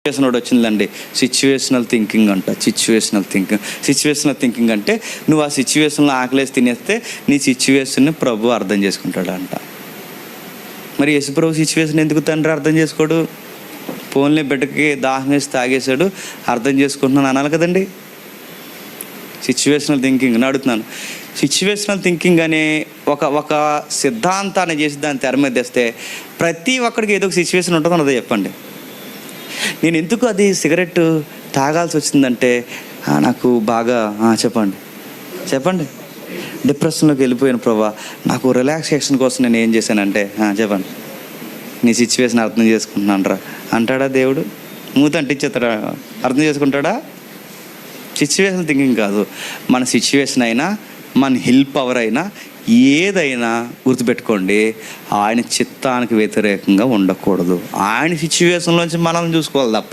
Situation వచ్చిందండి. Situational thinking అంట. Situational thinking అంటే నువ్వు ఆ సిచ్యువేషన్లో ఆకలేసి తినేస్తే నీ సిచ్యువేషన్ని ప్రభు అర్థం చేసుకుంటాడంట. మరి యేసుప్రభు సిచ్యువేషన్ ఎందుకు తండ్రి అర్థం చేసుకోడు? పోన్లే బిడ్డకి దాహం వేసి తాగేశాడు, అర్థం చేసుకుంటున్నాను అనాలి కదండి. సిచ్యువేషనల్ థింకింగ్ అని అడుగుతున్నాను. సిచ్యువేషనల్ థింకింగ్ అనే ఒక సిద్ధాంతాన్ని చేసి దాన్ని తెర మీద తెస్తే ప్రతి ఒక్కడికి ఏదో ఒక సిచ్యువేషన్ ఉంటుందో అన్నదో చెప్పండి. నేను ఎందుకు అది సిగరెట్ తాగాల్సి వచ్చిందంటే నాకు బాగా చెప్పండి డిప్రెషన్లోకి వెళ్ళిపోయాను ప్రభా, నాకు రిలాక్సేషన్ కోసం నేను ఏం చేశానంటే చెప్పండి. నీ సిచ్యువేషన్ అర్థం చేసుకుంటున్నాను రా అంటాడా దేవుడు? మూత అంటించేస్తాడా? అర్థం చేసుకుంటాడా? సిచ్యువేషన్ థింకింగ్ కాదు. మన సిచ్యువేషన్ అయినా మన హిల్ పవర్ అయినా ఏదైనా గుర్తుపెట్టుకోండి, ఆయన చిత్తానికి వ్యతిరేకంగా ఉండకూడదు. ఆయన సిచ్యువేషన్లోంచి మనం చూసుకోవాలి తప్ప